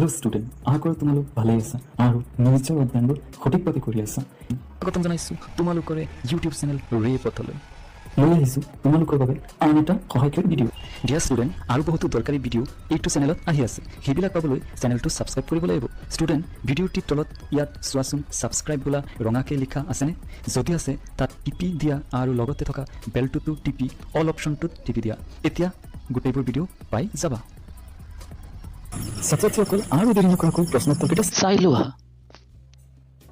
Hello student Agar तुम्हालोक भाले आसा आरो निजर अध्ययनবোৰ সঠিকভাৱে কৰি আছা স্বাগতম জনাইছো তোমালোকৰ ইউটিউব চেনেল ৰে পথলৈ মই আহিছো তোমালোকৰ বাবে আন এটা সহায়কাৰী ভিডিঅ ডিয়াৰ ষ্টুডেণ্ট আৰু বহুতো দৰকাৰী ভিডিঅ এইটো চেনেলত আহি আছে সেইবিলাক পাবলৈ চেনেলটো সাবস্ক্ৰাইব কৰিব লাগিব ষ্টুডেণ্ট ভিডিঅ'টিৰ তলত ইয়াত চোৱাচোন সাবস্ক্ৰাইব বোলা ৰঙাকে লিখা আছেনে যদি আছে তাত টিপি দিয়া আৰু লগতে থকা বেলটোটো টিপি অল অপশ্যনটোত টিপি দিয়া এতিয়া গোটেইবোৰ ভিডিঅ পাই যাবা ছাত্ৰসকল আৰু দেৰি নকৰাকৈ প্ৰশ্নোত্তৰকেইটা চাই লোৱা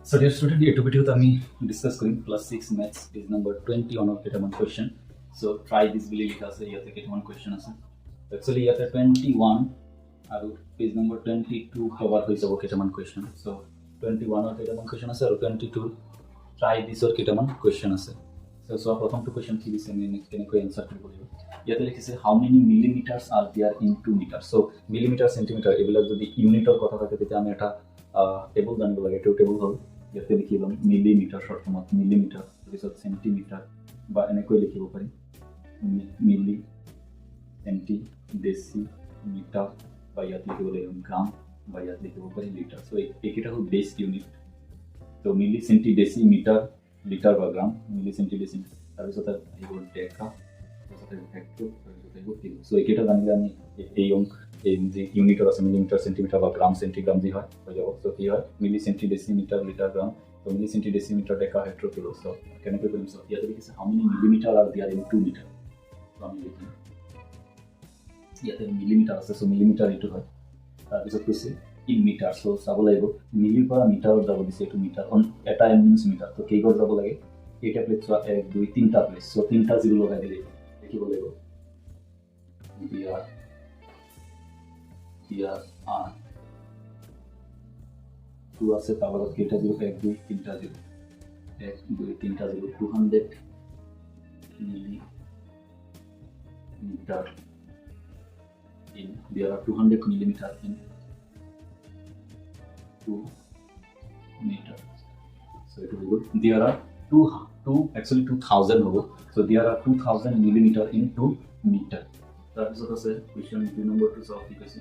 So dear student, এই ভিডিওতে আমি ডিসকাস কৰিম class 6 maths page number 21 of কেটামান কোয়েশ্চন সো ট্রাই দিস বুলি লিখা আছে ইয়াতে কেটামান কোয়েশ্চন আছে একচুয়ালি ইয়াতে 21 আৰু পেজ নাম্বাৰ 22 কভাৰ হৈ যাব কেটামান কোয়েশ্চন সো 21 অৰ কেটামান কোয়েশ্চন আছে আৰু 22 ট্ৰাই দিসৰ কেটামান কোয়েশ্চন আছে সো প্ৰথমটো কোয়েশ্চন কি দিছে আমি কেনেকৈ আনসাৰ কৰিব লাগিব ইয়াতে লিখিছে how many millimetres are there in 2 metre so millimetre centimetre এবিলাক যদি ইউনিটৰ কথা থাকে তেতিয়া আমি এটা টেবল জানিব লাগে এইটো টেবল হ'ল ইয়াতে লিখিলাম মিলিমিটাৰ শৰ্ট ফৰ্মত মিলিমিটাৰ তাৰপিছত সেন্টিমিটাৰ বা এনেকৈ লিখিব পাৰি মিলি সেন্টি ডেসি মিটাৰ বা ইয়াত লিখিব লাগিব গ্ৰাম বা ইয়াত লিখিব পাৰি লিটাৰ সো এইকেইটা হ'ল বেস ইউনিট তো milli centi deci metre litre বা গ্ৰাম মিলি সেন্টি ডেসি তাৰপিছত আহিব ডেকা তাৰপিছত হেক্টৰ তাৰপিছত আহিব কিলো সো এইকেইটা জানিলে আমি এই অংক এই যে ইউনিটৰ আছে মিলিমিটাৰ সেন্টিমিটাৰ বা গ্ৰাম সেন্টিগ্ৰাম যি হয় হৈ যাব সো কি হয় মিলি সেন্টি ডেসিমিটাৰ লিটাৰ গ্ৰাম তো milli centi decimetre deca hecto kilo so কেনেকৈ কৰিম সো ইয়াতে লিখিছে how many millimetre are there in 2 metre so আমি লিখিম ইয়াতে মিলিমিটাৰ আছে সো মিলিমিটাৰ এইটো হয় তাৰপিছত কৈছে ইন মিটাৰ সো চাব লাগিব মিলিৰ পৰা মিটাৰত যাব দিছে এইটো মিটাৰ অন এটা মিনিটস মিটাৰ তো কেইগৰ যাব লাগে এটা প্লেট চোৱা 1 2 3টা প্লেট সো 3টা জিৰো লগাই দিলে লিখিব লাগিব Here are 2 আছে তাৰ লগত কেইটা জিৰো 1 2 3টা জিৰো 1 2 3টা zero 200 millimeter in there are 200 millimeter in 2 meter so it will go there are 2 actually 2000 hobo so there are 2000 millimeter in 2 meter that is also question number 2 solve because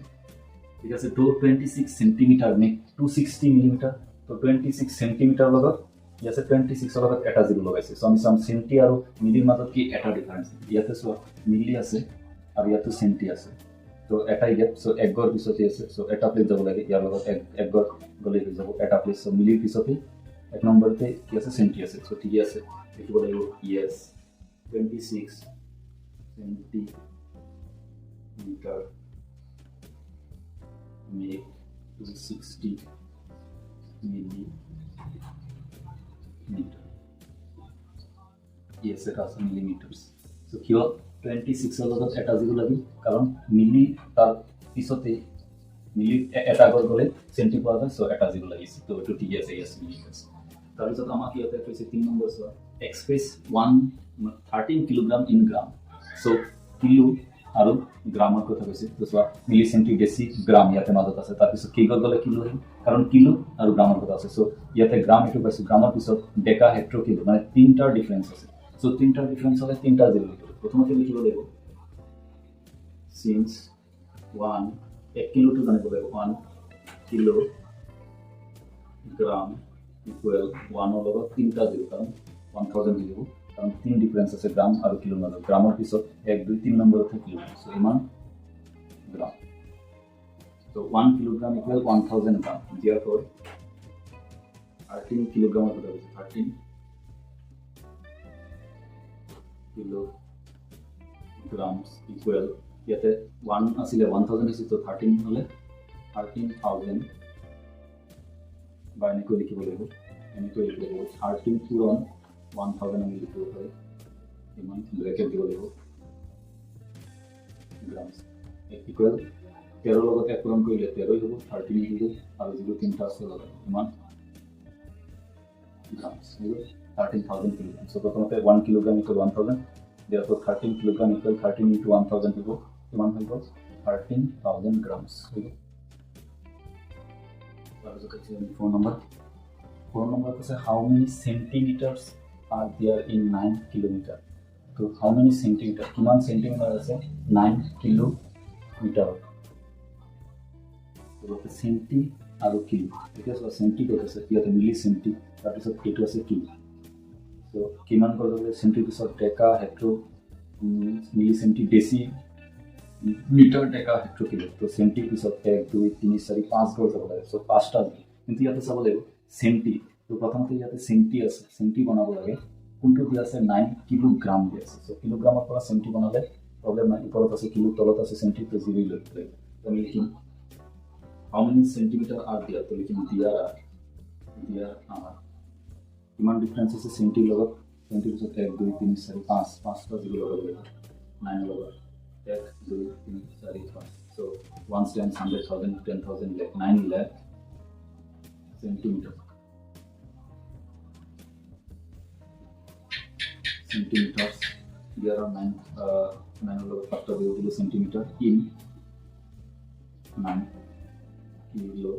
ঠিক আছে 26 centimetre নে 260 millimetre তো 26 centimetre লগত ইয়াতে 26 লগত এটা zero লগাইছে so আমি সাম সেন্টি আৰু মিলিৰ মাজত কি এটা ডিফাৰেন্স ইয়াতে সো মিলি আছে আৰু ইয়াতে সেন্টি আছে তো এটাই গেপ সো এক গড় পিছতে আছে সো এটা প্লেট যাব লাগে ইয়াৰ লগত এক গড় গলে হৈ যাব এটা প্লেট সো মিলিৰ পিছতে এক নম্বৰতে কি আছে সেন্টি আছে সো ঠিক আছে লিখিব লাগিব yes 26 centimetre make 260 millimeter yes it has millimeters so here 26 er logot eta zero lagi karon milli tar pisote milli eta gor gole centi pawa jay so eta zero lagise to etu thik ase yes millimeters tar pisot amak iate koise 3 number so express 13 kilogram in gram so kilo আৰু গ্ৰামৰ কথা কৈছে তো সোৱা মিলি centi deci গ্ৰাম ইয়াতে মাজত আছে তাৰ পিছত কেইগৰ গলে কিলো হয় কাৰণ কিলো আৰু গ্ৰামৰ কথা আছে সো ইয়াতে গ্ৰাম এটো পাইছো গ্ৰামৰ পিছত ডেকা হেক্টৰ কিলো মানে তিনটাৰ ডিফাৰেন্স আছে সো তিনটাৰ ডিফাৰেন্স হলে তিনটা জিৰো লিখিব প্ৰথমতে লিখিব লাগিব সিন্স 1 কিলো টু জানিব লাগিব 1 কিলো গ্রাম ইকুয়াল 1 ৰ লগত তিনটা জিৰো কাৰণ 1000 লিখিব কারণ তিন ডিফারেন্স আছে গ্রাম আর কিলোর মধ্যে গ্রামের পিছত 1 2 3 নম্বর আছে কিলো সো ইমান গ্রাম তো 1 কিলোগ্রাম ইকুয়াল 1000 গ্রাম therefore 13 কিলোগ্রাম কথা বলছে 13 কিলোগ্রামস ইকুয়াল ইয়াতে 1 আসলে 1000 আছে তো 13 হলে 13000 বাইনে কো লিখিব লাগিব এনেকৈ লিখিব লাগিব 13 পূরণ 1000 আমি লিখিব পাৰি ইমান ব্ৰ্যাকেট দিব লাগিব গ্ৰামস ইকুয়াল 13 লগত এক পূৰণ কৰিলে 13 হ'ব 13 হ'ব আৰু যদি তিনটা আছে লগাই ইমান গ্ৰামস হ'ব 13000 কিলোগ্ৰাম সো প্ৰথমতে 1 kilogram equal 1000 therefore 13 kilogram equal 13 into 1000 হ'ব ইমান হ'ব 13000 গ্রামস হ'ব তাৰপিছত আছে 4 নম্বৰ আছে how many centimeters are there in 9 kilometer so how many centimeter kiman centimeter ase 9 kilometer so গতিকে চেণ্টি আৰু কিলো এতিয়া চোৱা চেণ্টি ক'ত আছে ইয়াতে মিলি চেণ্টি তাৰপিছত এইটো আছে কিলো চ' কিমান গ'ল চেণ্টিৰ পিছত ডেকা হেক্টৰ মিলি centi deci metre deca hecto kilo তো চেণ্টিৰ পিছত 1 2 3 4 5 গ'ল যাব লাগে চ' 5টা কিন্তু ইয়াতে চাব লাগিব চেণ্টি তো প্ৰথমতে ইয়াতে চেণ্টি আছে চেণ্টি বনাব লাগে কোনটো দিয়া আছে 9 কিলোগ্ৰাম দিয়া আছে চ' কিলোগ্ৰামৰ পৰা চেণ্টি বনালে প্ৰব্লেম নাই ওপৰত আছে কিলো তলত আছে চেণ্টি তো জিৰো লৈ পেলাই আমি লিখিম how many centimeter are there তো লিখিম there are কিমান ডিফাৰেন্স আছে চেণ্টিৰ লগত চেণ্টিৰ পিছত 1 2 3 4 5 5টা জিৰো লগাব লাগিব 9 লগত 1 2 3 4 5 so 1 10 100,000 10,000 lakh 9 lakh centimeter centimeters there are 9 over 5 centimeter in 9 kilometer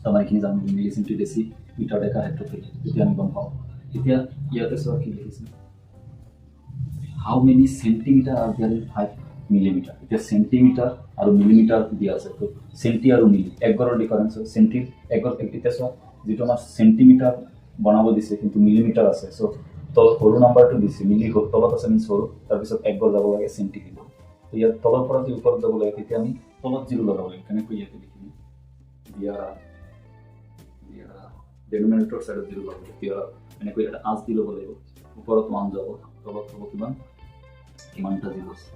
আমাৰ এইখিনি জানো milli centi deci metre deca hecto kilo এতিয়া আমি গম পাওঁ এতিয়া ইয়াতে চোৱা কি লিখিছে how many centimetre are there in 5 millimetre এতিয়া চেণ্টিমিটাৰ আৰু মিলিমিটাৰ দিয়া আছে তো চেণ্টি আৰু মিলি একগৰৰ ডিফাৰেন্স হয় চেণ্টি একগৰ এতিয়া চোৱা যিটো আমাৰ চেণ্টিমিটাৰ বনাব দিছে কিন্তু মিলিমিটাৰ আছে চ' তল সৰু নাম্বাৰটো দিছে মিলি তলত আছে মিনছ সৰু তাৰপিছত একগৰ যাব লাগে চেণ্টি কিলো তো ইয়াত তলৰ পৰা যদি ওপৰত যাব লাগে তেতিয়া আমি তলত জিৰো লগাব লাগে কেনেকৈ ইয়াতে লিখিম দিয়া ডেনোমিনেটৰ সাইডত জিৰো লগাব দিয়া এনেকৈ এটা আঁচ দি ল'ব লাগিব ওপৰত 1 যাব তলত হ'ব কিমানটা জিৰো আছে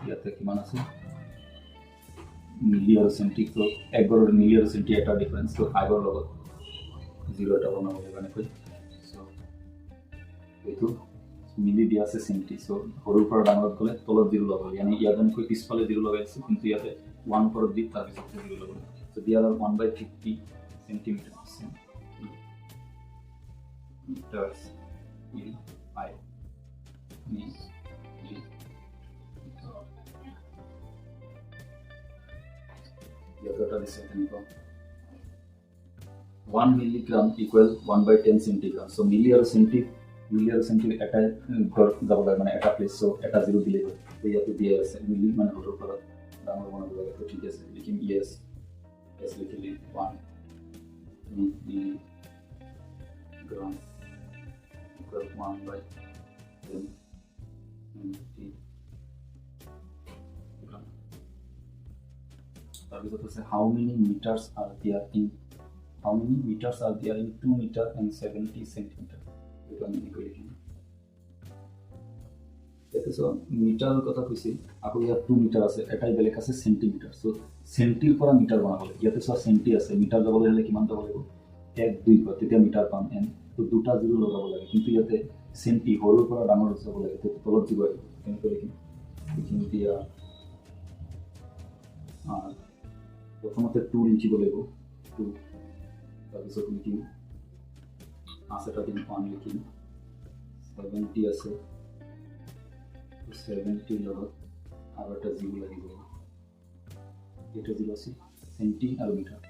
ইয়াতে কিমান আছে মিলি আৰু চেণ্টি তো একগৰ মিলি আৰু চেণ্টি এটা ডিফাৰেন্স তো 5 ৰ লগত জিৰো এটা বনাব লাগিব এনেকৈ চ' এইটো মিলি দিয়া আছে চেণ্টি চ' সৰুৰ পৰা ডাঙৰত গ'লে তলত জিৰো লগাব ইয়ানি ইয়াত আমি পিছফালে জিৰো লগাই আছোঁ কিন্তু ইয়াতে 1 ওপৰত দি তাৰপিছত জিৰো লগাব চ' দিয়া আৰু 1/50 centimeters in 5 ইয়াতে দিছে তেনেকুৱা 1 milligram equal 1/10 centigram so মিলি আৰু চেণ্টি এটা ঘৰ যাব লাগে মানে এটা প্লেস চ' এটা জিৰো দিলে হয় তো ইয়াতে দিয়া আছে মিলি মানে সৰুৰ পৰা ডাঙৰ বনাব লাগে তো ঠিক আছে লিখিম yes লিখিলি 1 milligram equal 1/10 centigram তাৰপিছত আছে how many meters are there in 2 meter and 70 centimeter এটা আমি কি লিখিম এতে সো মিটাৰৰ কথা কৈছে আকৌ ইয়াত 2 মিটাৰ আছে এটাই বেলেগ আছে সেন্টিমিটাৰ সো সেন্টিৰ পৰা মিটাৰ বনাব লাগে ইয়াতে সো সেন্টি আছে মিটাৰ যাব হলে কিমান যাব লাগিব 1 2 ক তেতিয়া মিটাৰ পাম এন তো দুটা জিৰো লগাব লাগে কিন্তু ইয়াতে সেন্টি হৰৰ পৰা ডাঙৰ যাব লাগে তো তলত দিব কেনেকৈ লিখিম দিয়া প্ৰথমতে 2 লিখিব লাগিব 2 তাৰপিছত লিখিম আছেটা দিন 1 লিখিম 70 আছে 70 লগত আৰু এটা জিৰো লাগিব এটা জিৰো আছে সেন্টি আৰু মিটাৰ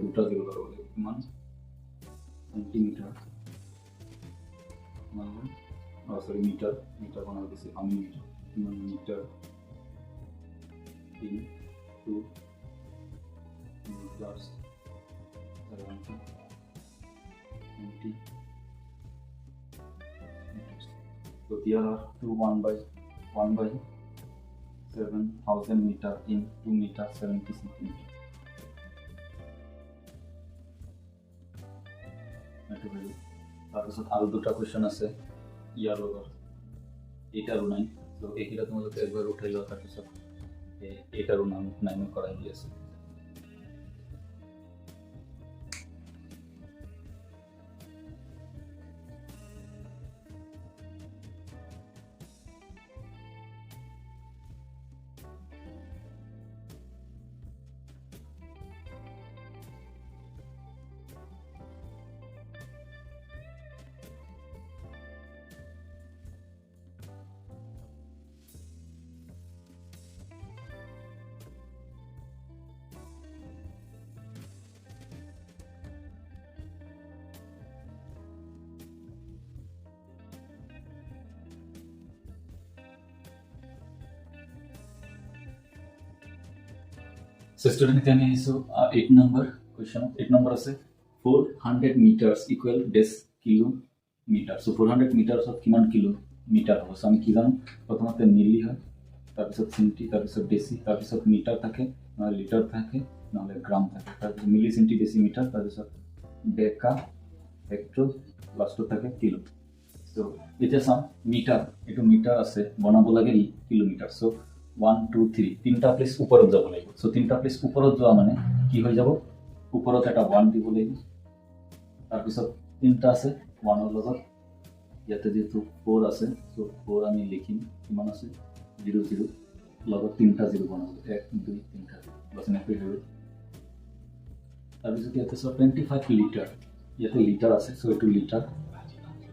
দুটা জিৰো লগাব লাগিব কিমান সেন্টিমিটাৰ মানে সৰি মিটাৰ বনাব দিছে আমি মিটাৰ কিমান metre in 2 meters 70 meters so there are 1/7,000 meter in 2 meter 70 centimeter তাৰপিছত আৰু দুটা কোৱেশ্চন আছে ইয়াৰ লগত 8 আৰু 9 so এইকেইটা তোমালোকে একবাৰ উঠাই লোৱা তাৰপিছত 8 আৰু 9 কৰাই দি আছে So student এতিয়া আমি আহিছো 8 নম্বৰ question 8 নম্বৰ আছে 400 meters equal dash kilometer. So 400 meters of কিমান কিলোমিটাৰ হ'ব? So আমি কি জানো প্ৰথমতে মিলি হয় তাৰপিছত সেন্টি তাৰপিছত ডেসি তাৰপিছত মিটাৰ থাকে নহলে লিটাৰ থাকে নহলে গ্ৰাম থাকে তাৰপিছত মিলি সেন্টি ডেসি মিটাৰ তাৰপিছত ডেকা হেক্টৰ লাষ্টত থাকে কিলো সো এতিয়া চাম মিটাৰ এটো মিটাৰ আছে বনাব লাগে কিলোমিটাৰ সো 1 2 3 তিনটা প্লেস উপৰত যাব লাগিব সো তিনটা প্লেস উপৰত যোৱা মানে কি হৈ যাব উপৰত এটা 1 দিব লাগিব তাৰপিছত তিনটা আছে 1 ৰ লগত ইয়াতে যেটো 4 আছে সো 4 আমি লিখিম কিমান আছে 0 0 লগত তিনটা 0 বনাব 1 2 3 বস নেপে হল তাৰপিছত ইয়াতে 25 লিটাৰ ইয়াতে লিটাৰ আছে সো এটো লিটাৰ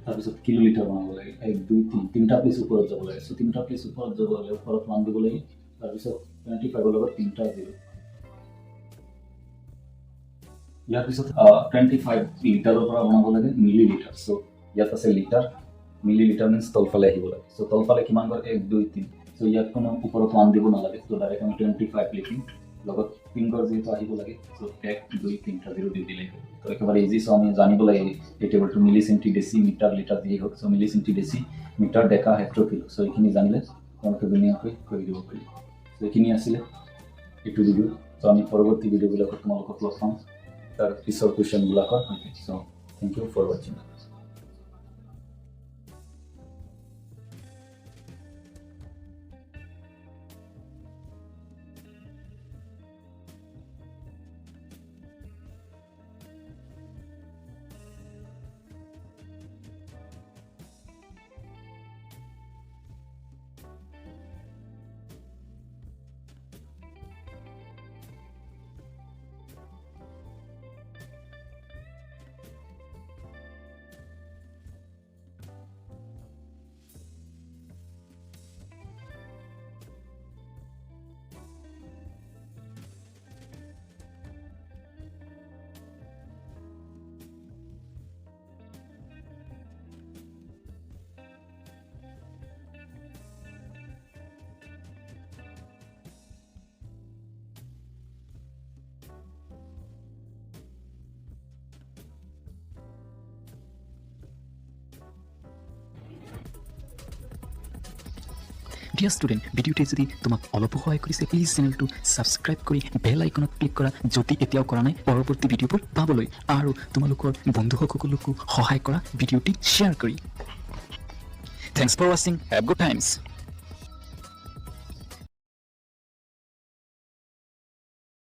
তাৰপিছত কিলোমিটাৰ বনাব লাগে 1 2 3 তিনটা প্লেস উপৰত যাব লাগে সো তিনটা প্লেস উপৰত যাব লাগে উপৰত 1 দিব লাগে তাৰপিছত 25 ৰ লগত তিনটা 0 ইয়াৰ পিছত 25 লিটাৰৰ পৰা বনাব লাগে মিলিলিটাৰ সো ইয়াত আছে লিটাৰ মিলিলিটাৰ মিন্স তলফালে আহিব লাগে সো তলফালে কিমান গৰ 1 2 3 সো ইয়াত কোনো উপৰত 1 দিব নালাগে সো ডাইৰেক্ট আমি 25 লিখিম লগত 3 গৰ যেটো আহিব লাগে সো 1 2 3 টা 0 দি দিলে তো একেবাৰে ইজি সো আমি জানিব লাগে এই টেবলটো মিলি সেন্টি ডেসি মিটাৰ লিটাৰ দিয়ে হোক সো মিলি centi deci metre deca hecto kilo so এইখিনি জানিলে তোমালোকে ধুনীয়াকৈ কৰি দিব পাৰি সো এইখিনি আছিল এইটো ভিডিও সো আমি পৰৱৰ্তী ভিডিওবিলাকত তোমালোকক লগ পাম তাৰ পিছৰ কোৱেশ্চনবিলাকৰ so thank you for watching dear student ভিডিঅ'টোৱে যদি তোমাক অলপো সহায় কৰিছে প্লিজ চেনেলটো ছাবস্ক্ৰাইব কৰি বেল আইকনত ক্লিক কৰা যদি এতিয়াও কৰা নাই পৰৱৰ্তী ভিডিঅ'বোৰ পাবলৈ আৰু তোমালোকৰ বন্ধুসকলকো সহায় কৰা ভিডিঅ'টি শ্বেয়াৰ কৰি thanks for watching have good Times